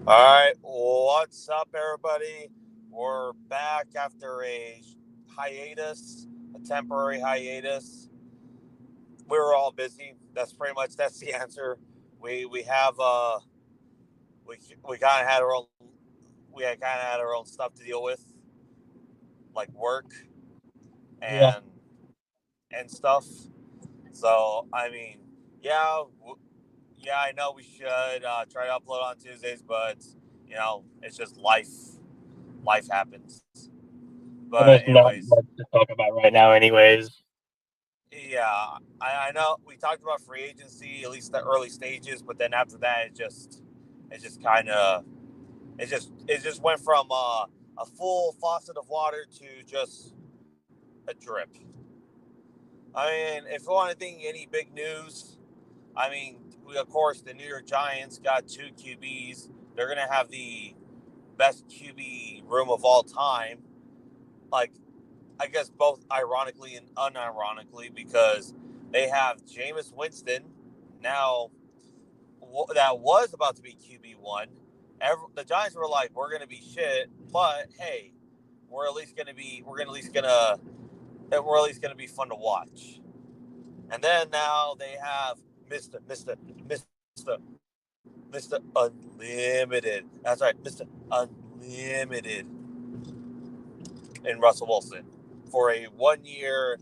All right, what's up, everybody? We're back after a hiatus, a temporary hiatus. We were all busy. That's the answer. We have we kind of had our own stuff to deal with, like work Yeah. and stuff. So yeah, yeah, I know we should try to upload on Tuesdays, but it's just life. Life happens. And But there's not anyways, much to talk about right now, anyways. yeah, I know we talked about free agency, at least the early stages, but then after that, it just kind of, it just went from a full faucet of water to just a drip. I mean, if you want to think any big news, of course, the New York Giants got two QBs. They're gonna have the best QB room of all time. Like, I guess both ironically and unironically, because they have Jameis Winston now that was about to be QB1. The Giants were like, "We're going to be shit, but hey, we're at least gonna be fun to watch." And then now they have Mister Unlimited. That's right, Mister Unlimited in Russell Wilson for a 1 year.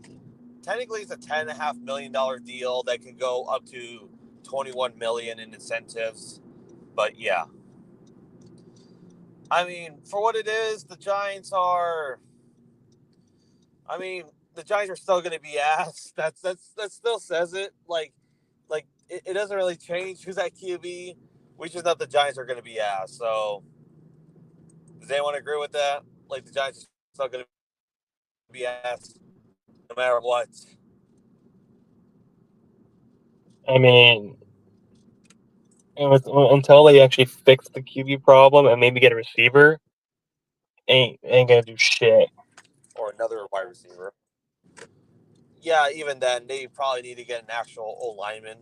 Technically, it's a $10.5 million deal that can go up to 21 million in incentives. But yeah, for what it is, the Giants are. I mean, the Giants are still going to be ass. That still says it. It doesn't really change who's at QB. We just know the Giants are going to be ass. So does anyone agree with that? Like the Giants are still going to be ass no matter what. I mean, until they actually fix the QB problem and maybe get a receiver, ain't gonna do shit. Or another wide receiver. Yeah, even then, they probably need to get an actual O lineman.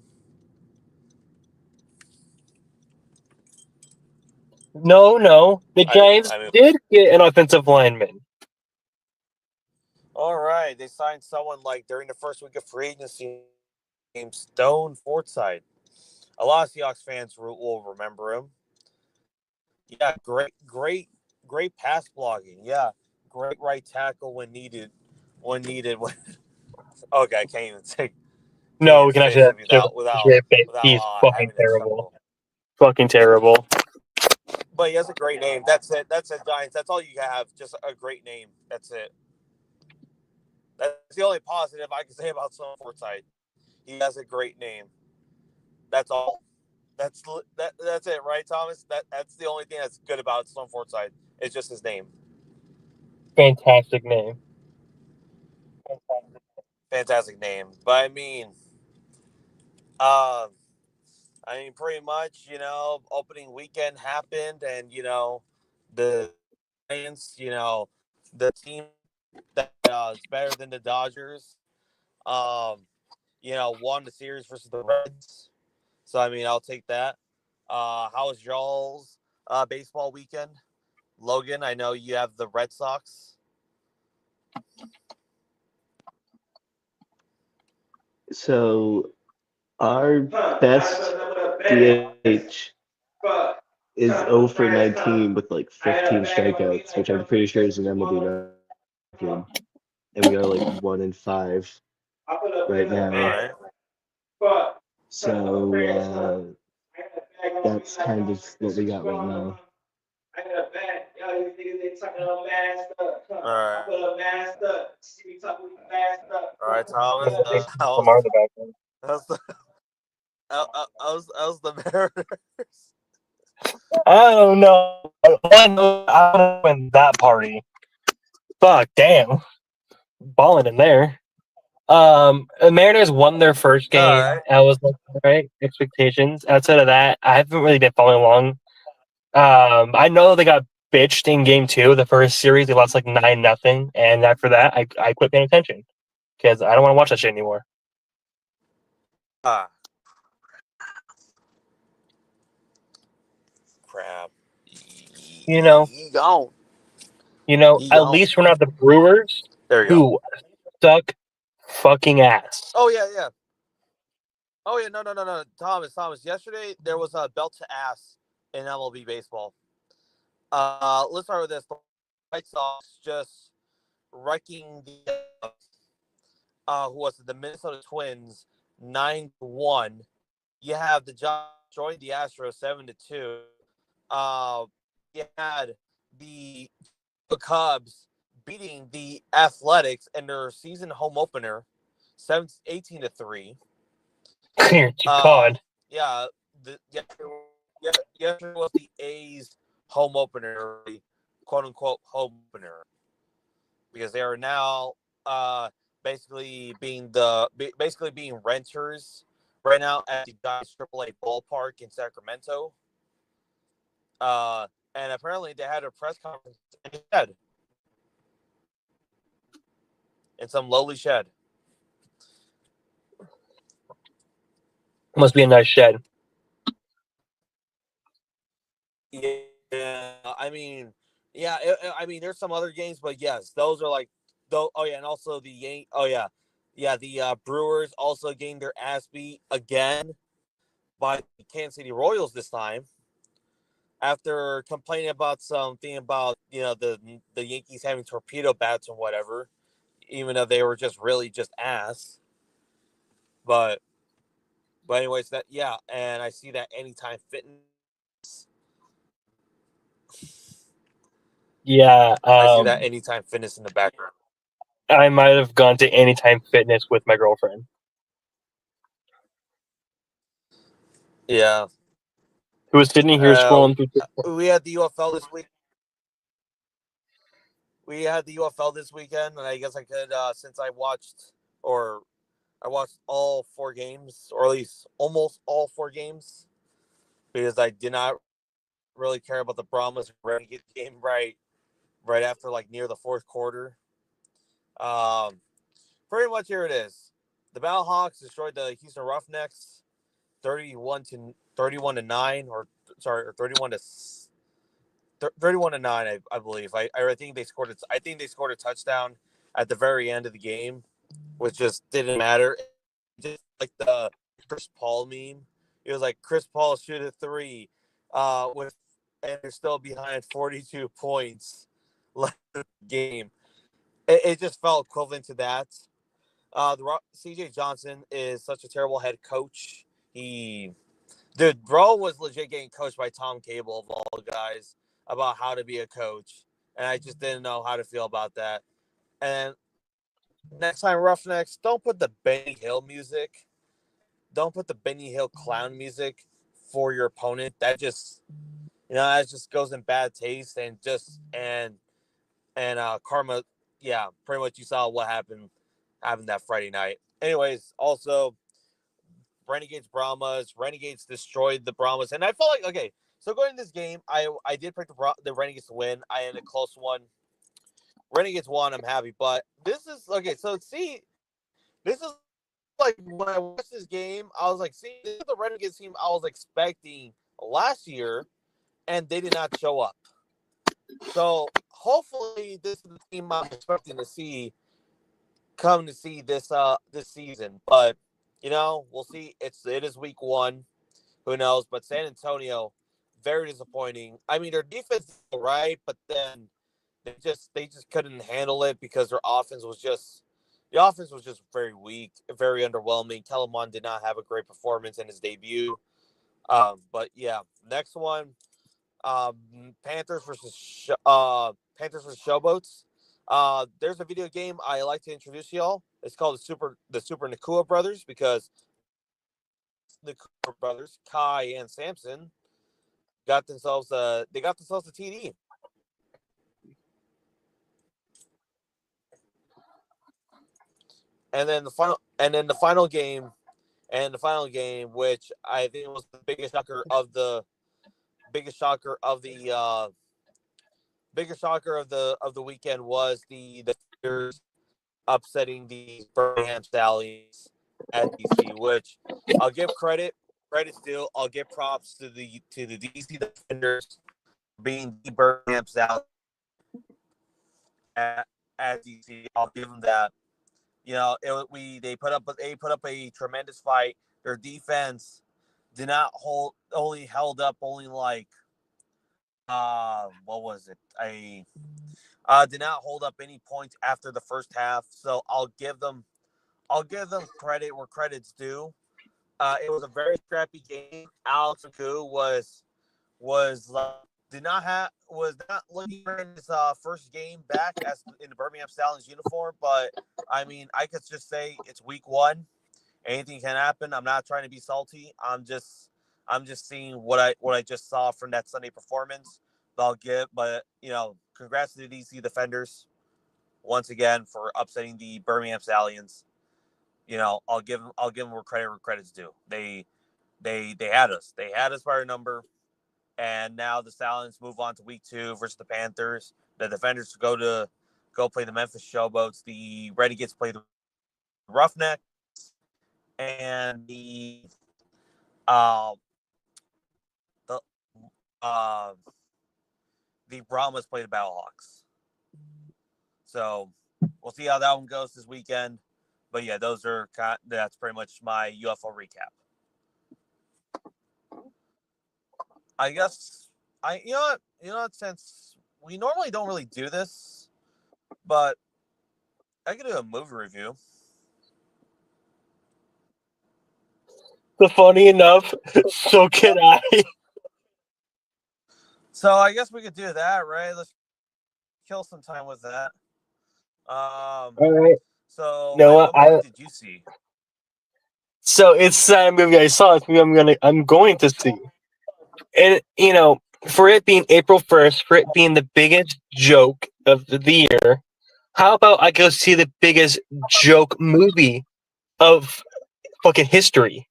No. The Giants I mean, did get an offensive lineman. all right, they signed someone like during the first week of free agency named Stone Fortside. A lot of Seahawks fans will remember him. Yeah, great pass blocking. Yeah, great right tackle when needed. When needed. Okay, can't No, even we can say actually that have he's fucking having a terrible. chuckle. Fucking terrible. But he has a great name. That's it. That's it, Giants. That's all you have. Just a great name. That's it. That's the only positive I can say about Sloan Forsythe. He has a great name. That's all. That's it, right, Thomas? That's the only thing that's good about Sloan Forsythe. It's just his name. Fantastic name. Fantastic name. But um, pretty much, opening weekend happened, and the Giants, the team that is better than the Dodgers, um, won the series versus the Reds. So I'll take that. How was y'all's baseball weekend, Logan? I know you have the Red Sox. So our best DH is 0 for 19 with like 15 strikeouts, which I'm pretty sure is an MLB record. And we are like 1-5 right All now. right. So that's kind of what we got right now. All right. All right, Thomas. I think Lamar in the background. How's the how's the Mariners? I don't know. I don't know when that party. Fuck, damn, balling in there. The Mariners won their first All game. right. I was like, all right, expectations. Outside of that, I haven't really been following along. I know they got bitched in game two. The first series, they lost like 9-0, and after that, I quit paying attention because I don't want to watch that shit anymore. Ah, crap. You know, he gone. He at gone. least we're not the Brewers There you go. who suck fucking ass. Oh yeah. Oh yeah, no. Thomas. Yesterday there was a belt to ass in MLB baseball. Let's start with this. The White Sox just wrecking the who was it? The Minnesota Twins 9-1. You have the Giants joined the Astros 7-2. You had the Cubs beating the Athletics in their season home opener 18-3. Dear God. Yeah, yesterday was the A's home opener, quote unquote home opener, because they are now basically being renters right now at the Giants AAA ballpark in Sacramento. And apparently they had a press conference in a shed, in some lowly shed. Must be a nice shed. Yeah, I mean, there's some other games, but yes, those are like, though. Oh yeah, and also the the Brewers also getting their ass beat again by the Kansas City Royals this time, after complaining about something about the Yankees having torpedo bats or whatever, even though they were just really just ass. But anyways, and I see that Anytime Fitness. Yeah. I see that Anytime Fitness in the background. I might have gone to Anytime Fitness with my girlfriend. Yeah. Who was sitting here scrolling through. We had the UFL this week. We had the UFL this weekend, and I guess I could, since I watched all 4 games, or at least almost all 4 games, because I did not really care about the Brahmas Renegade game right after, like, near the 4th quarter. Pretty much here it is. The Battlehawks destroyed the Houston Roughnecks 31-9, or 31-9, I believe. I think they scored it. I think they scored a touchdown at the very end of the game, which just didn't matter. Just like the Chris Paul meme, it was like Chris Paul shoot a 3, and they're still behind 42 points left in the game. It just felt equivalent to that. CJ Johnson is such a terrible head coach. Bro was legit getting coached by Tom Cable of all guys about how to be a coach, and I just didn't know how to feel about that. And next time, Roughnecks, don't put the Benny Hill music. Don't put the Benny Hill clown music for your opponent. That just goes in bad taste, and karma. Yeah, pretty much you saw what happened that Friday night. Anyways, also Renegades Brahmas. Renegades destroyed the Brahmas, and I felt like, okay. So going into this game, I did pick the Renegades to win. I had a close one. Renegades won. I'm happy, but this is okay. So see, this is like when I watched this game, I was like, see, this is the Renegades team I was expecting last year, and they did not show up. So hopefully, this is the team I'm expecting to see come to see this season. But we'll see. It is week 1. Who knows? But San Antonio, very disappointing. I mean, their defense is all right, but then they just couldn't handle it because their offense was just very weak, very underwhelming. Kellen Mond did not have a great performance in his debut. But yeah, next one, Panthers versus Showboats. There's a video game I like to introduce y'all. It's called the Super Nakua Brothers, because the brothers, Kai and Samson, got themselves a TD. And then the final game, which I think was the biggest shocker of the weekend, was the Steelers upsetting the Birmingham Stallions at DC, which I'll give credit still. I'll give props to the DC Defenders being the Birmingham South as DC. I'll give them that. You know, they put up a tremendous fight. Their defense did not held up only like what was it? Did not hold up any points after the first half. So I'll give them credit where credit's due. It was a very scrappy game. Alex Aku was was not looking in his first game back as in the Birmingham Stallions uniform, but I mean I could just say it's week one. Anything can happen. I'm not trying to be salty. I'm just seeing what I just saw from that Sunday performance. But you know, congrats to the DC Defenders once again for upsetting the Birmingham Stallions. You know, I'll give them where credit's due. They had us. They had us by a number. And now the Stallions move on to week 2 versus the Panthers. The Defenders go play the Memphis Showboats. The Renegades play the Roughnecks, and the Brahmas play the Battlehawks. So we'll see how that one goes this weekend. But yeah, that's pretty much my UFO recap. I guess you know what, since we normally don't really do this, but I could do a movie review. So funny enough, so can I. So I guess we could do that, right? Let's kill some time with that. All right. So No, what movie did you see? So it's a movie I saw. It's a movie I'm going to see. And you know, for it being April 1st, for it being the biggest joke of the year, how about I go see the biggest joke movie of fucking history?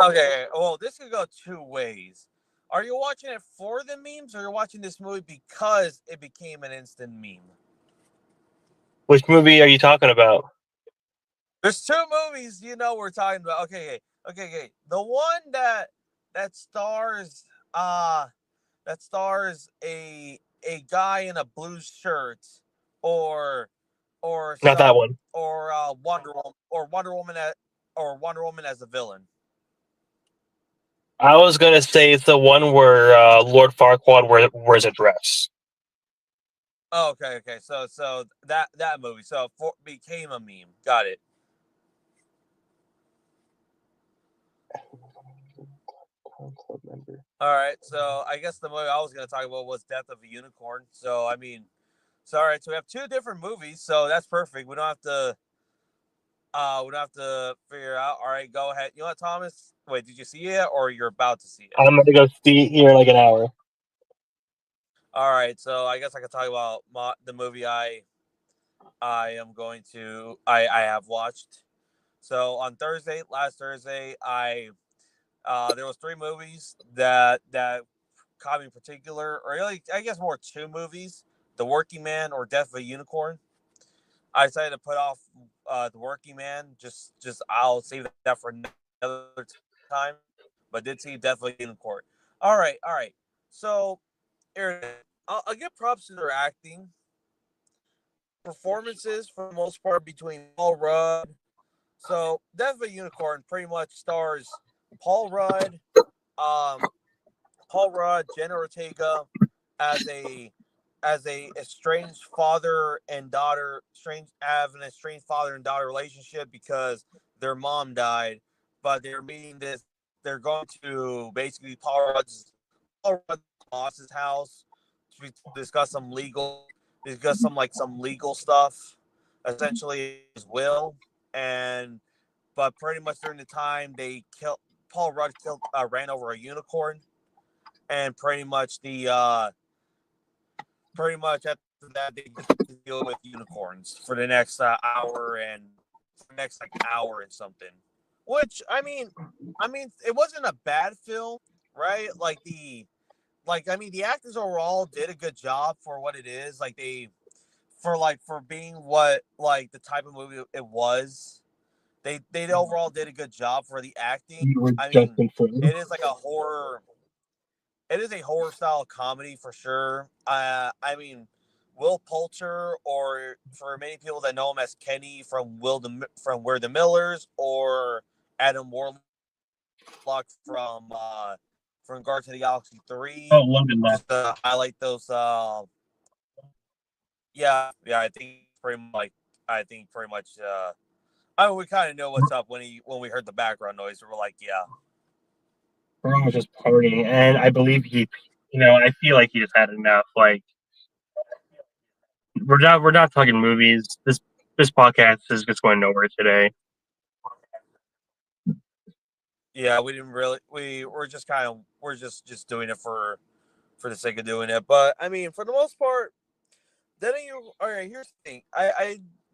Okay, well, this could go two ways. Are you watching it for the memes, or you're watching this movie because it became an instant meme? Which movie are you talking about? There's two movies we're talking about. Okay. The one that stars a guy in a blue shirt or Not that one. or Wonder Woman as a villain. I was gonna say it's the one where Lord Farquaad wears a dress. Oh, okay. So that movie became a meme. Got it. All right. So I guess the movie I was going to talk about was Death of a Unicorn. So I mean, all right. So we have two different movies. So that's perfect. We don't have to figure out. All right, go ahead. You know what, Thomas? Wait, did you see it or you're about to see it? I'm gonna go see it here in like an hour. All right. So I guess I could talk about the movie I have watched. So on last Thursday, there was 3 movies that caught me in particular, or really, I guess more 2 movies: The Working Man or Death of a Unicorn. I decided to put off The Working Man. Just I'll save that for another time. But did see Death of a Unicorn. All right. So, Aaron, I'll give props to their acting. Performances, for the most part, between Paul Rudd. So, Death of a Unicorn pretty much stars Paul Rudd, Jenna Ortega as a estranged father and daughter, an estranged father and daughter relationship because their mom died, but they're meeting this. They're going to basically Paul Rudd's boss's house to discuss some legal stuff, essentially his will, but pretty much during the time Paul Rudd ran over a unicorn, and pretty much after that they just deal with unicorns for the next hour and something. Which I mean, it wasn't a bad film, right? The actors overall did a good job for what it is. For being what the type of movie it was. They overall did a good job for the acting. I mean, it is like a horror. it is a horror style comedy for sure. I mean, Will Poulter, or for many people that know him as Kenny from from We're the Millers, or Adam Warlock from Guardians of the Galaxy Oh, 3, Logan left. just to highlight those. Yeah, I think pretty much. Like, I think pretty much. We kind of know what's up when we heard the background noise. We're like, yeah. Everyone was just partying, and I believe I feel like he just had enough. Like, we're not talking movies. This podcast is just going nowhere today. Yeah, we didn't really. We're just just doing it for the sake of doing it. But I mean, for the most part, then all right. Here's the thing.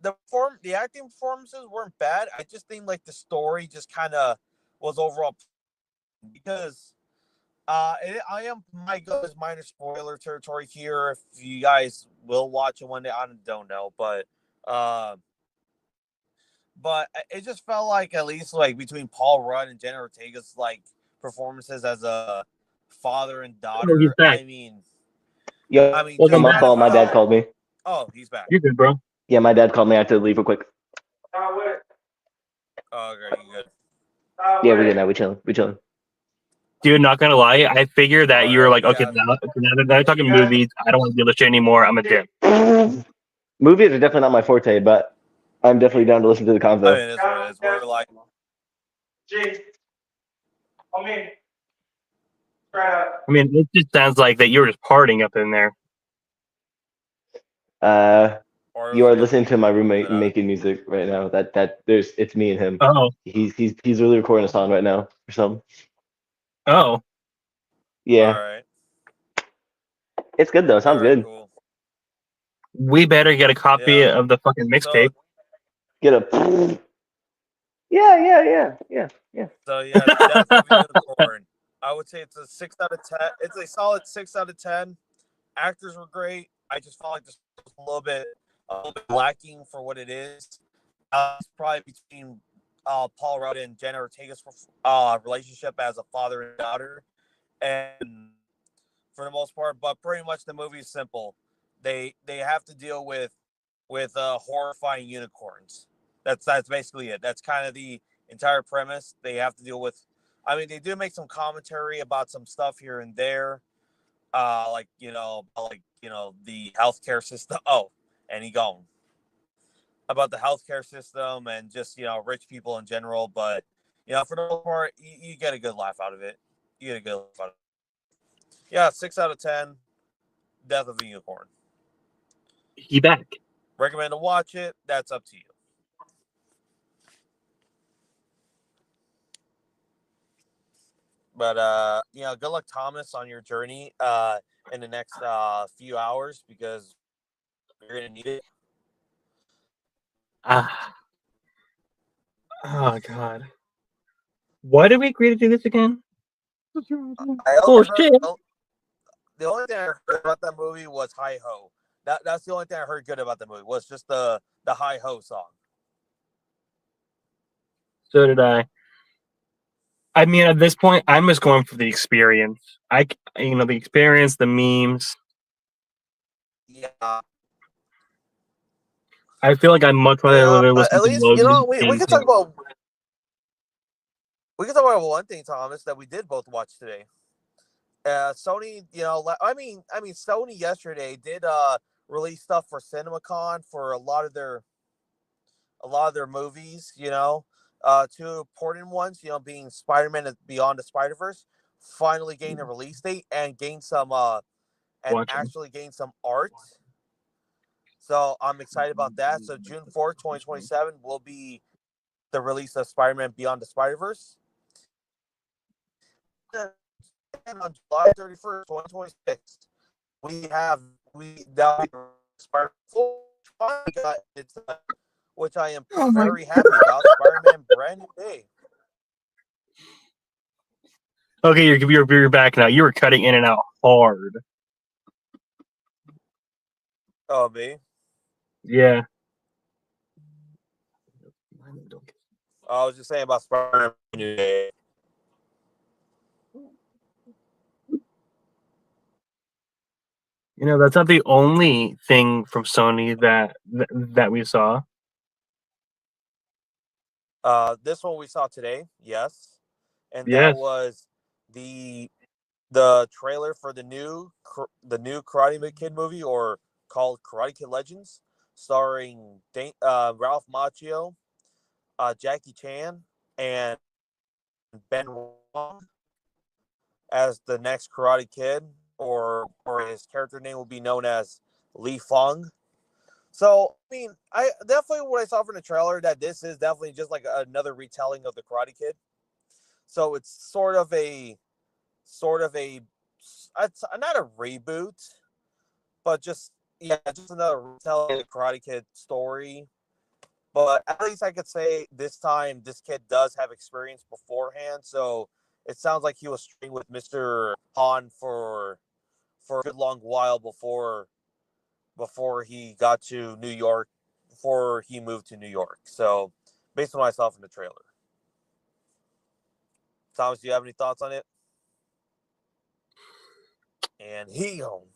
The acting performances weren't bad. I just think like the story just kind of was overall, because I am my goes minor spoiler territory here. If you guys will watch it one day, I don't know, uh, but it just felt like, at least like between Paul Rudd and Jenna Ortega's like performances as a father and Oh, he's daughter. back. Yo, Welcome my back. fault. My dad called me. Oh, he's back. You're good, bro. Yeah, my dad called me. I had to leave real quick. Oh, okay, you good? Yeah, we're good now. We chilling. We chilling. Dude, not gonna lie, I figured that you were like, okay, Yeah. now they're talking movies. I don't want to deal with shit anymore. I'm a dip. Movies are definitely not my forte, but I'm definitely down to listen to the I convo. mean, it's what it is. We're like, I mean, it just sounds like that you were just partying up in there. You are listening to my roommate making music right now. It's me and him. Oh, He's really recording a song right now or something. oh, Yeah, all right. it's good though. Sounds Very good. cool. we better get a copy Yeah. of the fucking mixtape. Get a. Yeah. So yeah, Death of a Unicorn. I would say it's a 6 out of 10. It's a solid 6 out of 10. Actors were great. I just felt like this was a little bit lacking for what it is. It's probably between Paul Rudd and Jenna Ortega's relationship as a father and daughter, and for the most part. But pretty much the movie is simple. They have to deal with horrifying unicorns. That's basically it. That's kind of the entire premise. They have to deal with. I mean, they do make some commentary about some stuff here and there, the healthcare system. Oh, and he gone about the healthcare system and just rich people in general. But for the most part, you get a good laugh out of it. You get a good laugh out of it. Yeah, 6 out of 10. Death of a Unicorn. He back. Recommend to watch it. That's up to you. But good luck, Thomas, on your journey in the next few hours, because you're gonna need it. Oh God. Why did we agree to do this again? Oh shit! The only thing I heard about that movie was Hi Ho. That's the only thing I heard good about the movie, was just the Hi Ho song. So did I. I mean, at this point, I'm just going for the experience. The experience, the memes. Yeah. I feel like I'm much rather listen at least to Logan. we can talk about. We can talk about one thing, Thomas, that we did both watch today. Sony, Sony yesterday did release stuff for CinemaCon for a lot of their movies. Two important ones. Being Spider-Man Beyond the Spider-Verse, finally gained a release date and gained some actually gained some art. So I'm excited about that. So June 4th, 2027 will be the release of Spider-Man Beyond the Spider-Verse. And on July 31st, 2026, that'll be Spider-Man, which I am very happy about. Spider-Man Brand New Day. Okay, you're back now. You were cutting in and out hard. Oh, me? Yeah. I was just saying about Spider-Man Brand New Day. That's not the only thing from Sony that we saw. This one we saw today, yes, and that Yes. was the trailer for the new Karate Kid movie, or called Karate Kid Legends, starring Ralph Macchio, Jackie Chan, and Ben Wong as the next Karate Kid, or his character name will be known as Li Fong. So, I mean, I definitely, what I saw from the trailer, that this is definitely just like another retelling of the Karate Kid. So it's sort of a, it's not a reboot, but just, yeah, just another retelling of the Karate Kid story. But at least I could say this time this kid does have experience beforehand, so it sounds like he was training with Mr. Han for a good long while before he got to New York, before he moved to New York. So, based on what I saw from the trailer. Thomas, do you have any thoughts on it? And he home.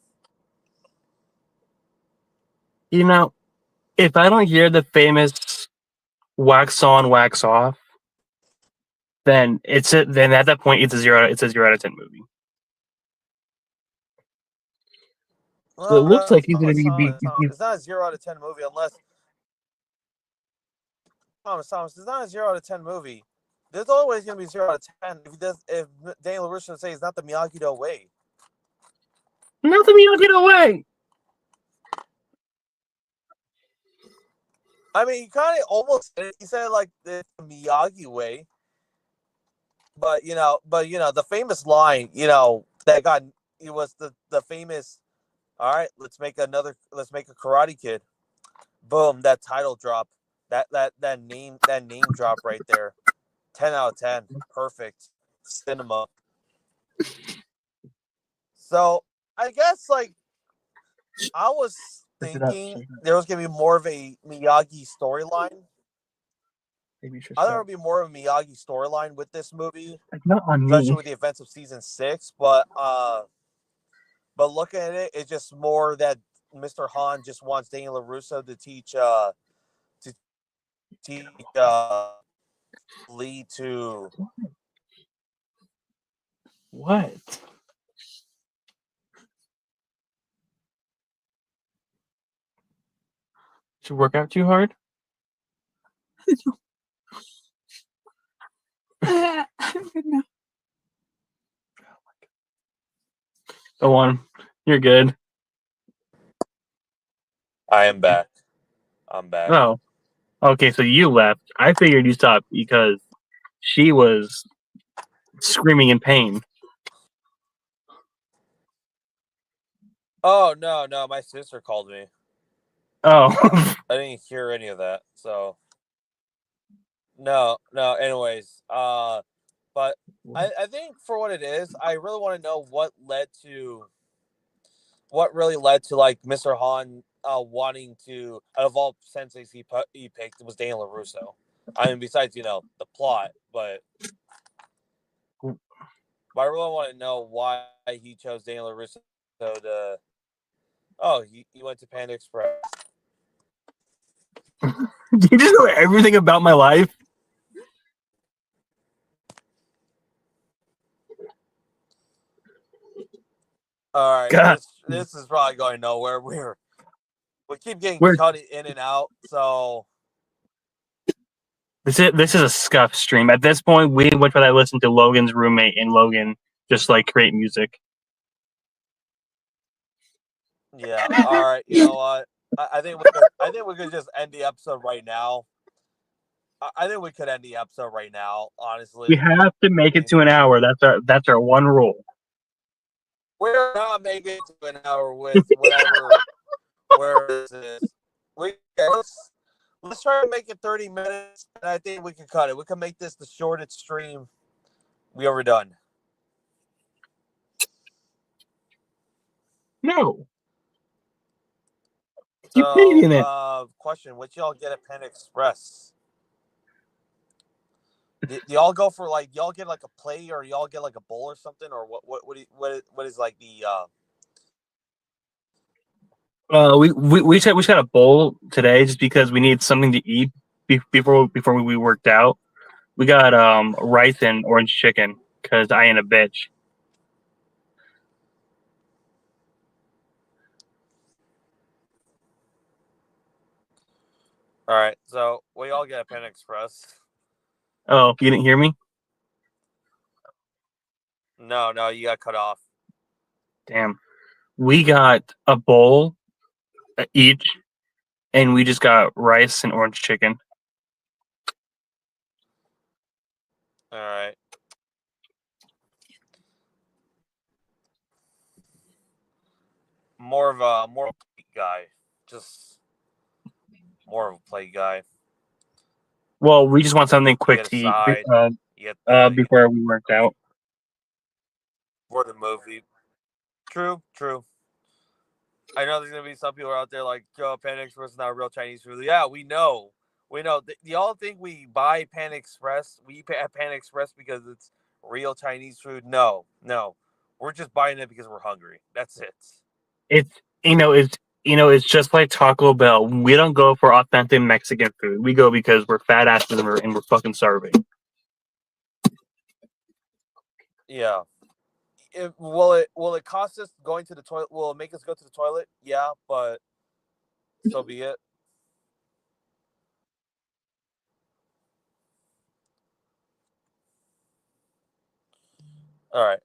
If I don't hear the famous wax on, wax off, then then at that point it's a 0 out of 10 movie. So it Well, looks like he's Thomas, going to be. it's not a 0 out of 10 movie unless Thomas, it's not a 0 out of 10 movie. There's always going to be 0 out of 10 if Daniel LaRusso say it's not the Miyagi-Do way. Nothing you don't get away. I mean, he kind of almost he said like the Miyagi way, but the famous line, that got it was the famous. All right, let's make a Karate Kid. Boom, that title drop, that name drop right there. 10 out of 10, perfect cinema. So I guess like I was thinking there was gonna be more of a Miyagi storyline. I thought there would be more of a Miyagi storyline with this movie, Not on especially me. with the events of season 6. But looking at it, it's just more that Mr. Han just wants Daniel LaRusso to teach Lee to. What? Should work out too hard? I'm good now. Go on. You're good. I am back. I'm back. Oh. Okay, so you left. I figured you stopped because she was screaming in pain. Oh no, my sister called me. Oh. I didn't hear any of that. So no. Anyways, but I think for what it is, I really want to know what really led to like Mr. Han wanting to, out of all senseis he picked, was Daniel LaRusso. I mean, besides the plot, but I really want to know why he chose Daniel LaRusso to. Oh, he went to Panda Express. Do you just know everything about my life? All right, God. this is probably going nowhere. We keep getting We're- cut in and out, so This is a scuff stream. At this point, we would try to listen to Logan's roommate and Logan just like create music. yeah. All right, you know what? I think we could just end the episode right now. I think we could end the episode right now. Honestly, We have to make it to an hour. That's our one rule. we're not making it to an hour with whatever where this is. Let's try to make it 30 minutes, and I think we can cut it. We can make this the shortest stream we ever done. No. Keep thinking it. Question: what y'all get at Panda Express? Do y'all go for y'all get like a plate, or y'all get like a bowl or something, or what is like the We just had a bowl today just because we need something to eat before we worked out. We got rice and orange chicken because I ain't a bitch. All right, so we all get a Panda Express. Oh, you didn't hear me? No, you got cut off. Damn. We got a bowl each, and we just got rice and orange chicken. All right. More of a plate guy, just more of a plate guy. Well, we just want something You quick get a to eat side. You get before we worked out. for the movie. True. I know there's gonna be some people out there like, "Oh, Panda Express is not real Chinese food." Yeah, we know. We know. Y'all think we buy Panda Express? We eat Panda Express because it's real Chinese food? No. We're just buying it because we're hungry. That's it. It's just like Taco Bell. We don't go for authentic Mexican food. We go because we're fat asses and we're fucking starving. Yeah. Will it cost us going to the toilet? Will it make us go to the toilet? Yeah, but so be it. All right.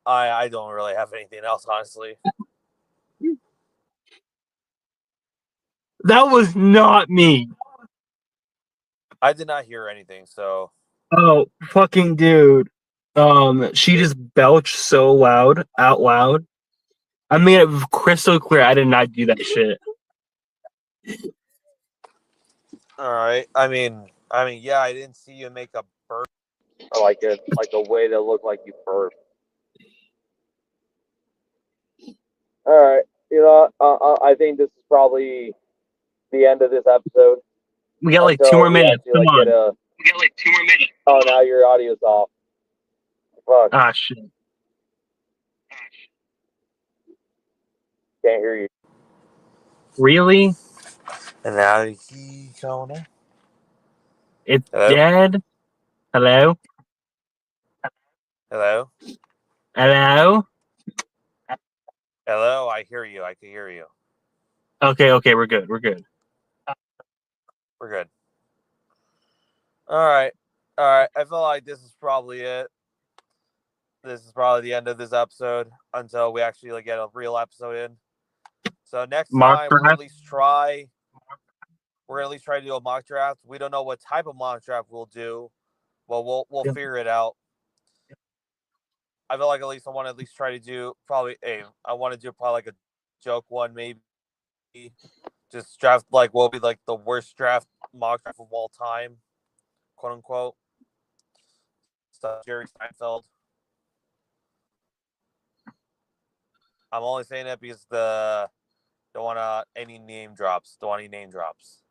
I don't really have anything else, honestly. That was not me. I did not hear anything, so Oh, fucking dude. She just belched so loud, out loud. I mean, it was crystal clear. I did not do that shit. all right. I mean, yeah, I didn't see you make a burp. Or like a way that looked like you burped. All right. I think this is probably the end of this episode. We got like 2 more minutes. Come on. We got like 2 more minutes. Oh, now your audio's off. Fuck. Ah, shit. Can't hear you. Really? And now he going. It's Hello? dead? Hello? Hello? Hello? Hello? I hear you. I can hear you. Okay, we're good. We're good. We're good. All right. I feel like this is probably it. This is probably the end of this episode until we actually get a real episode in. So next Mock time we're draft? at least try. We're gonna at least try to do a mock draft. We don't know what type of mock draft we'll do, but we'll figure it out. I feel like at least I want to at least try to do probably I want to do probably like a joke one maybe. Just draft like what will be like the worst draft mock draft of all time, quote unquote. Stuff Jerry Seinfeld. I'm only saying that because don't want any name drops. Don't want any name drops.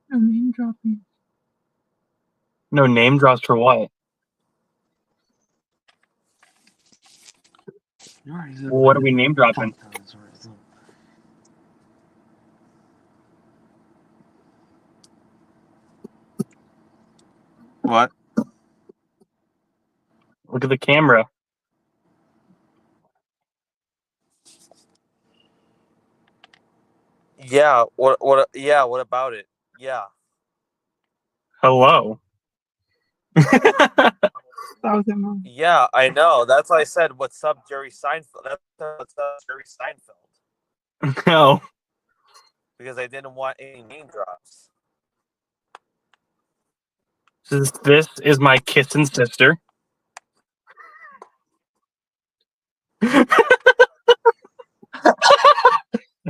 No name dropping. No name drops for what? What are we name dropping? What? Look at the camera. Yeah. What? Yeah. What about it? Yeah. Hello. That was a mom. Yeah. I know. That's why I said, "What's up, Jerry Seinfeld?" That's what's up, Jerry Seinfeld. No. Because I didn't want any name drops. This is my kissing sister.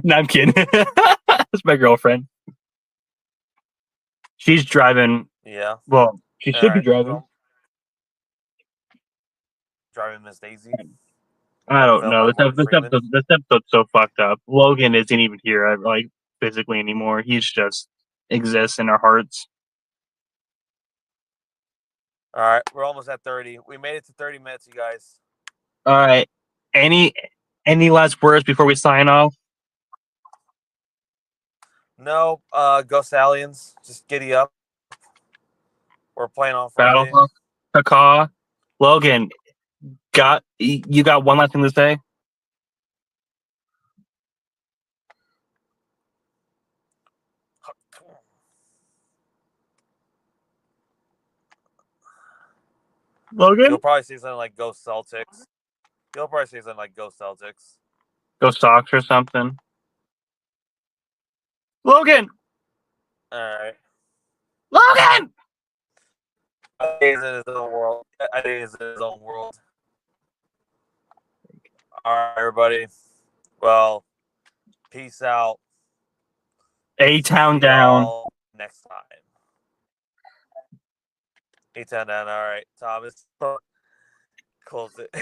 No, I'm kidding. That's my girlfriend. She's driving. Yeah. Well, she should be driving. Well, driving Miss Daisy. I don't know. Morgan Freeman. This episode's so fucked up. Logan isn't even here, like physically anymore. He's just exists in our hearts. All right, we're almost at 30. We made it to 30 minutes, you guys. All right. Any last words before we sign off? No, go Stallions. Just giddy up. We're playing on Battle Friday. Kaka, Logan, you got one last thing to say? Logan, He'll probably say something like "Go Celtics." He'll probably say something like "Go Celtics." go Sox or something. Logan, All right. Logan. I think he's in his own world. I think he's in his own world. All right, everybody. Well, peace out. A-Town See down. y'all next time. A-Town down. All right, Thomas. Close it.